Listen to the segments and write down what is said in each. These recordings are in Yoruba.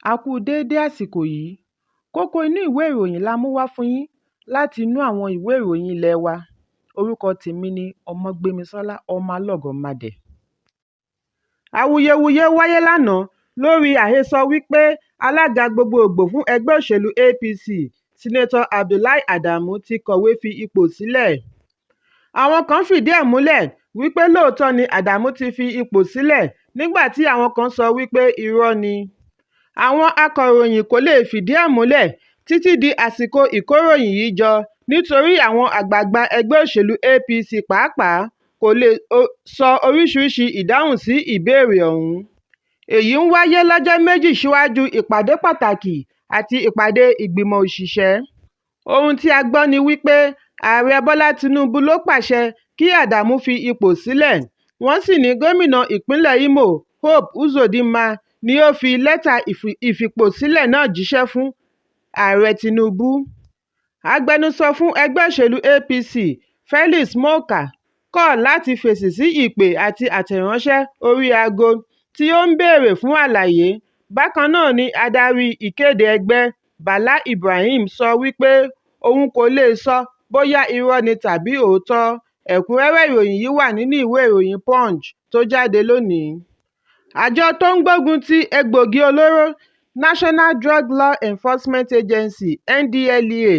A kú déédé àsìkò yìí. Kókó inú ìwé ìròyìn la mú wá fún yín láti inú àwọn ìwé ìròyìn ilé wa. Orúkọ tèmi ni Ọmọgbémisọ́lá ọmọ Alọ́gọ̀madẹ̀. Awuyewuye wáyé lánàá lórí àhesọ wípé alága gbogbogbò fún ẹgbẹ́ òṣèlú APC, Sínátọ̀ Abdullahi Adamu ti kọ̀wé fi ipò sílẹ̀. Àwọn kan fìdí ẹ̀ múlẹ̀ wípé lóòótọ́ ni Adamu ti fi ipò sílẹ̀ nígbà tí àwọn kan sọ wípé irọ́ ni. Àwọn akọ̀ròyìn kò lè fìdí ẹ̀ múlẹ̀ títí di àsìkò ìkóròyìn yìí jọ nítorí àwọn àgbààgbà ẹgbẹ́ òṣèlú APC pàápàá kò lè sọ oríṣiríṣi ìdáhùn sí ìbéèrè ọ̀hún. Èyí ń wáyé lọ́jọ́ méjì síwájú ìpàdé pàtàkì àti ìpàdé ìgbìmọ̀ òṣìṣẹ́. Ohun tí a gbọ́ ni wípé Ààrẹ Bọ́lá Tinubu ló pàṣẹ kí Adamu fi ipò sílẹ̀. Wọ́n sì ní gómìnà ìpínlẹ̀ Imo Hope Uzodinma ni ó fi lẹ́tà ìfipòsílẹ̀ náà jíṣẹ́ fún Ààrẹ Tinubu. Agbẹnusọ fún ẹgbẹ́ òṣèlú APC Felix Moka kọ̀ láti fèsì sí ìpè àti àtẹ̀ránṣẹ́ orí aago tí ó ń béèrè fún àlàyé. Bákan náà ni adarí ìkéde ẹgbẹ́ Bala Ibrahim sọ wípé òun kò lè sọ bóyá irọ́ ni tàbí òótọ́. Ẹ̀kúnrẹ́rẹ́ ìròyìn yìí wà nínú ìwé ìròyìn Punch tó jáde lónìí. Àjọ tó ń gbógun ti egbògi olóró National Drug Law Enforcement Agency NDLEA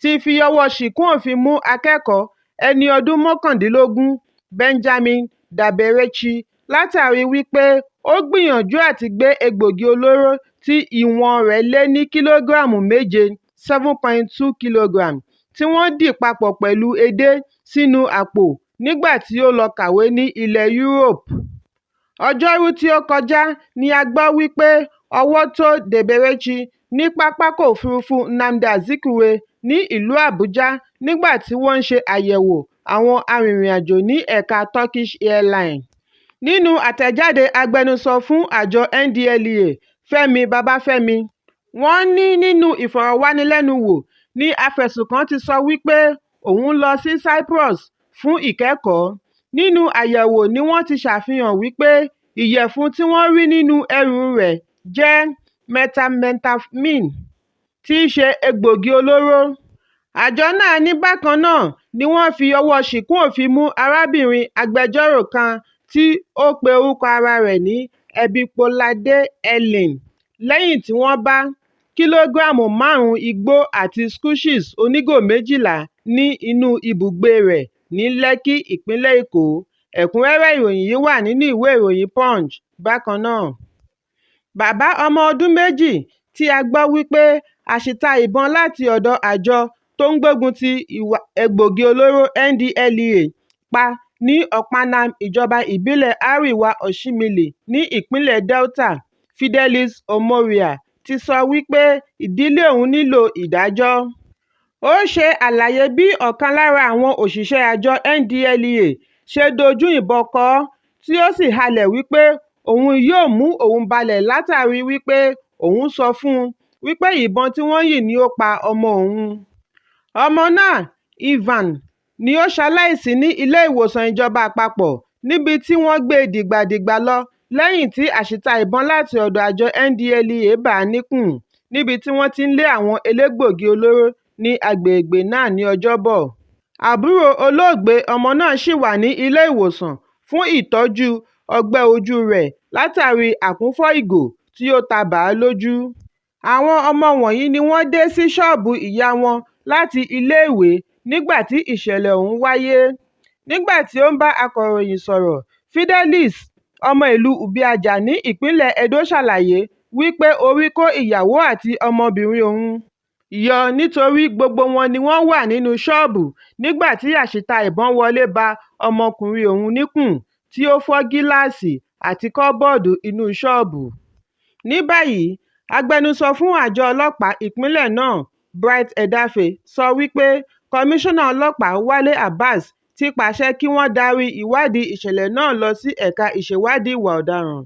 ti fi ọwọ́ ṣìkún òfin mú akẹ́kọ̀ọ́ ẹni ọdún 19 Benjamin Daberechi látàrí wípé ó gbìyànjú àti gbé egbògi olóró tí ìwọ̀n rẹ̀ lé ní kìlógíráàmù 7 7.2 kg tí wọ́n dì papọ̀ pẹ̀lú edé sínú àpò nígbà tí ó lọ kàwé ní ilẹ̀ Europe. Ọjọ́rú tí ó kọjá ni a gbọ́ wípé ọwọ́ tó Daberechi ní pápákọ̀ òfurufú Nnamdi Azikiwe ní ìlú Àbújá nígbà tí wọ́n ń ṣe àyẹ̀wò àwọn arìnrìn-àjò ní ẹ̀ka Turkish Airlines. Nínú àtẹ̀jáde agbẹnusọ fún àjọ NDLEA Fẹ́mi Babáfẹ́mi, wọ́n ní nínú ìfọ̀rọ̀wánilẹ́nuwò ni afẹ̀sùnkàn ti sọ wípé òun lọ sí Cyprus fún ìkẹ́kọ̀ọ́. Nínú àyẹ̀wò ni wọ́n ti ṣàfihàn wípé ìyẹ̀fun tí wọ́n rí nínú ẹrù rẹ̀ jẹ́ methamphetamine tí í ṣe egbògi olóró. Àjọ náà ní bákan náà ni wọ́n fi ọwọ́ ṣìkún òfin mú arábìnrin agbẹjọ́rò kan tí ó pe orúkọ ara rẹ̀ ní Ẹbípoládé Helen lẹ́yìn tí wọ́n bá kìlógíráàmù 5 igbó àti squishes onígò 12 ní inú ibùgbé rẹ̀ ní Lẹ́kì, ìpínlẹ̀ Èkó. Ẹ̀kúnrẹ́rẹ́ ìròyìn yìí wà nínú ìwé ìròyìn Punch bákan náà. Bàbá ọmọ ọdún 2 tí a gbọ́ wípé àṣìta ìbọn láti ọ̀dọ̀ àjọ tó ń gbógun ti egbògi olóró NDLEA pa ní Ọ̀pánàm ìjọba ìbílẹ̀ Àríwá Ọ̀ṣímìlì ní ìpínlẹ̀ Delta, Fidelis Omoria ti sọ wípé ìdílé òun nílò ìdájọ́. Ó ṣe àlàyé bí ọ̀kan lára àwọn òṣìṣẹ́ àjọ NDLEA ṣe dojú ìbọn kọ ọ́ tí ó sì halẹ̀ wípé òun yóò mú òun balẹ̀ látàrí wípé òun sọ fún un wípé ìbọn tí wọ́n yìn ni ó pa ọmọ òun. Ọmọ náà, Ivan, ni ó ṣaláìsí ní ilé ìwòsàn ìjọba àpapọ̀ níbi tí wọ́n gbé dìgbàdìgbà lọ lẹ́yìn tí àṣìta ìbọn láti ọ̀dọ̀ àjọ NDLEA bà á níkùn níbi tí wọ́n ti ń lé àwọn elégbògi olóró ní agbègbè náà ní Ọjọ́bọ̀. Àbúrò olóògbé ọmọ náà ṣì wà ní ilé ìwòsàn fún ìtọ́jú ọgbẹ́ ojú rẹ̀ látàrí àkúnfọ́ ìgò tí ó ta bà á lójú. Àwọn ọmọ wọ̀nyí ni wọ́n dé sí ṣọ́ọ̀bù ìyá wọn láti iléèwé nígbà tí ìṣẹ̀lẹ̀ ọ̀hún wáyé. Nígbà tí ó ń bá akọ̀ròyìn sọ̀rọ̀, Fidelis, ọmọ ìlú Ubiaja ní ìpínlẹ̀ Edo ṣàlàyé wípé orí kó ìyàwó àti ọmọbìnrin òun yọ nítorí gbogbo wọn ni wọ́n wà nínú ṣọ́ọ̀bù nígbà tí àṣìta ìbọn wọlé ba ọmọkùnrin òun níkùn tí ó fọ́ gíláàsì àti kọ́bọ́ọ̀dù inú ṣọ́ọ̀bù. Ní báyìí, agbẹnusọ fún àjọ ọlọ́pàá ìpínlẹ̀ náà Bright Edafe sọ wípé kọmíṣánná ọlọ́pàá Wálé Abbas ti pàṣẹ kí wọ́n darí ìwádìí ìṣẹ̀lẹ̀ náà lọ sí ẹ̀ka ìṣèwádìí ìwà ọ̀daràn.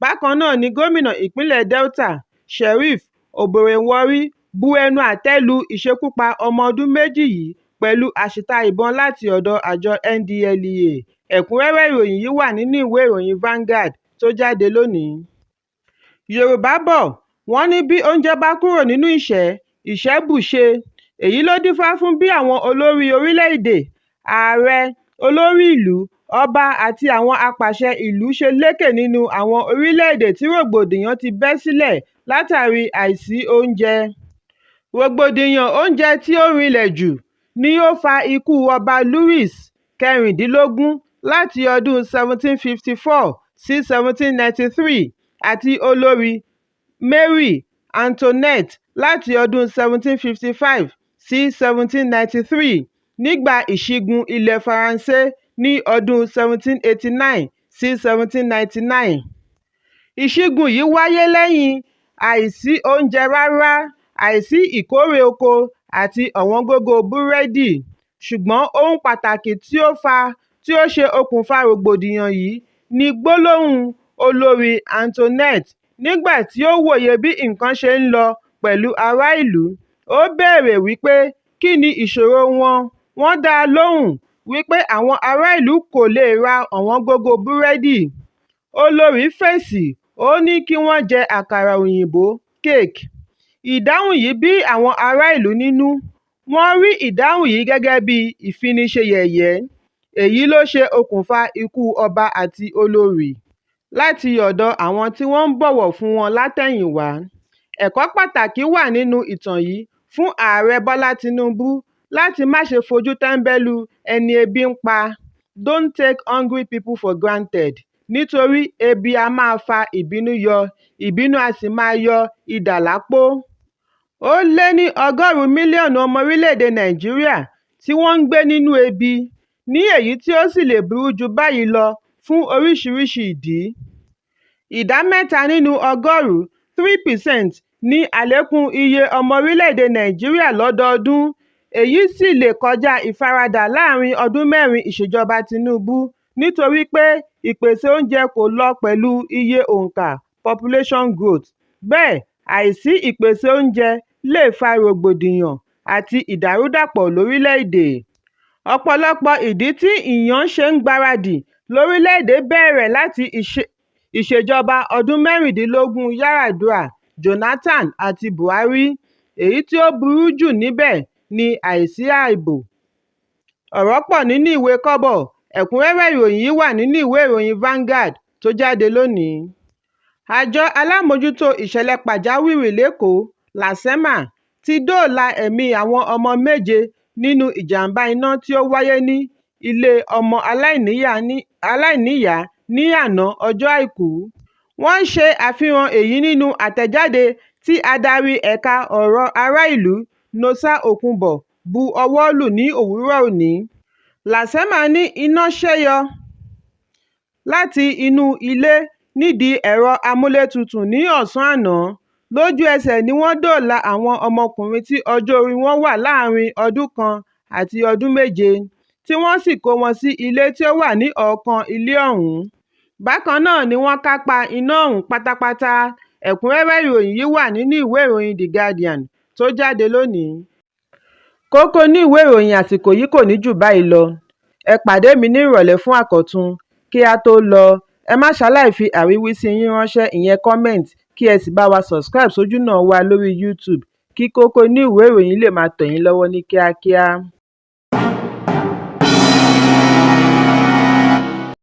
Bákan náà ni gómìnà ìpínlẹ̀ Delta Sheriff Oborevwori bu ẹnu àtẹ́ lu ìṣekúpa ọmọ ọdún 2 yìí pẹ̀lú àṣìta ìbọn láti ọ̀dọ̀ àjọ NDLEA. Ẹ̀kúnrẹ́rẹ́ ìròyìn yìí wà nínú ìwé ìròyìn Vanguard tó jáde lónìí. Yorùbá bọ̀ wọ́n ní bí oúnjẹ bá kúrò nínú ìṣẹ́ bùṣe. Èyí ló dífá fún bí àwọn olórí orílẹ̀-èdè, ààrẹ, olórí ìlú, ọba àti àwọn apàṣẹ ìlú ṣe lékè nínú àwọn orílẹ̀-èdè tí rògbòdìyàn ti bẹ́ sílẹ̀ látàrí àìsí oúnjẹ. Rògbòdìyàn oúnjẹ tí ó rinlẹ̀ jù ni ó fa ikú ọba Louis kẹrìndínlógún láti ọdún 1754 sí 1793 àti olórí Mary Antoinette láti ọdún 1755 sí 1793 nígbà ìṣígun ilẹ̀ Faransé ní ọdún 1789 sí 1799. Ìṣígun yìí wáyé lẹ́yìn àìsí oúnjẹ rárá, àìsí ìkórè oko àti ọ̀wọ́ngógó búrẹ́dì. Ṣùgbọ́n ohun pàtàkì tí ó ṣe okùnfà rògbòdìyàn yìí ni gbólóhùn olórí Antoinette nígbà tí ó wòye bí nǹkan ṣe ń lọ pẹ̀lú ará ìlú. Ó béèrè wípé kí ni ìṣòro wọn. Wọ́n dá a lóhùn wípé àwọn ará ìlú kò lè ra ọ̀wọ́ngógó búrẹ́dì. Olórí fèsì, ó ní kí wọ́n jẹ àkàrà òyìnbó cake. Ìdáhùn yìí bí àwọn ará ìlú nínú. Wọ́n rí ìdáhùn yìí gẹ́gẹ́ bí ìfiniṣeyẹ̀yẹ́. Èyí ló ṣe okùnfà ikú ọba àti olórí láti ọ̀dọ̀ àwọn tí wọ́n ń bọ̀wọ̀ fún wọn látẹ̀yìnwá. Ẹ̀kọ́ pàtàkì wà nínú ìtàn yìí fún Ààrẹ Bọ́lá Tinubu láti má ṣe fojú tẹ́ńbẹ́lú ẹni ebi ń pa. Don't take hungry people for granted. Nítorí ebi a máa fa ìbínú yọ, ìbínú a sì máa yọ idà lápò. Ó lé ní 100 mílíọ̀nù ọmọ orílẹ̀-èdè Nàìjíríà tí wọ́n ń gbé nínú ebi, ní èyí tí ó sì lè burú jù báyìí lọ fún oríṣiríṣi ìdí. Ìdá 3 nínú 100, 3% ní àlékún iye ọmọ orílẹ̀-èdè Nàìjíríà lọ́dọọdún. Èyí sì lè kọjá ìfaradà láàrin ọdún 4 ìṣèjọba Tinubu nítorí pé ìpèsè oúnjẹ kò lọ pẹ̀lú iye òǹkà population growth. Bẹ́ẹ̀, àìsí ìpèsè oúnjẹ lè fa rògbòdìyàn àti ìdàrúdàpọ̀ lórílẹ̀-èdè. Ọ̀pọ̀lọpọ̀ ìdí tí ìyàn ṣe ń gbáradì lórílẹ̀-èdè bẹ̀rẹ̀ láti ìṣèjọba ọdún 16 Yar'Adua, Jonathan àti Buhari. Èyí tí ó burú jù níbẹ̀ ni àìsí ààbò. Ọ̀rọ̀ pọ̀ nínú ìwé kọ́bọ̀. Ẹ̀kúnrẹ́rẹ́ ìròyìn yìí wà nínú ìwé ìròyìn Vanguard tó jáde lónìí. Àjọ alámòjútó ìṣẹ̀lẹ̀ pàjáwìrì l'Ékòó (LASEMA) ti dóòlà ẹ̀mí àwọn ọmọ 7 nínú ìjàmbá iná tí ó wáyé ní ilé ọmọ aláìníyàá ní àná ọjọ́ Àìkú. Wọ́n ṣe àfihàn èyí nínú àtẹ̀jáde tí adarí ẹ̀ka ọ̀rọ̀ ará ìlú Nosa Okunbo bu ọwọ́ lù ní òwúrọ̀ òní. LASEMA ní iná ṣẹ́yọ láti inú ilé nídìí ẹ̀rọ amúlétutù ní ọ̀sán àná. Lójú ẹsẹ̀ ni wọ́n dóòlà àwọn ọmọkùnrin tí ọjọ́ orí wọn wà láàárín ọdún 1 àti ọdún 7, tí wọ́n sì kó wọn sí ilé tí ó wà ní ọ̀ọ́kán ilé ọ̀hún. Bákan náà ni wọ́n kápá iná ọ̀hún pátápátá. Ẹ̀kúnrẹ́rẹ́ ìròyìn yìí wà nínú ìwé ìròyìn The Guardian tó jáde lónìí. Kókó inú ìwé ìròyìn àsìkò yìí kò ní jù báyìí lọ. Ẹ pàdé mi ní ìrọ̀lẹ́ fún àkọ́tún. Kí a tó lọ, ẹ má ṣaláì fi àríwísí yín ránṣẹ́, ìyẹn comment, kí ẹ sì bá wa subscribe sójúnà wa lórí YouTube kí Kókó Inú Ìwé Ìròyìn lè máa tẹ̀ yín lọ́wọ́ ní kíákíá.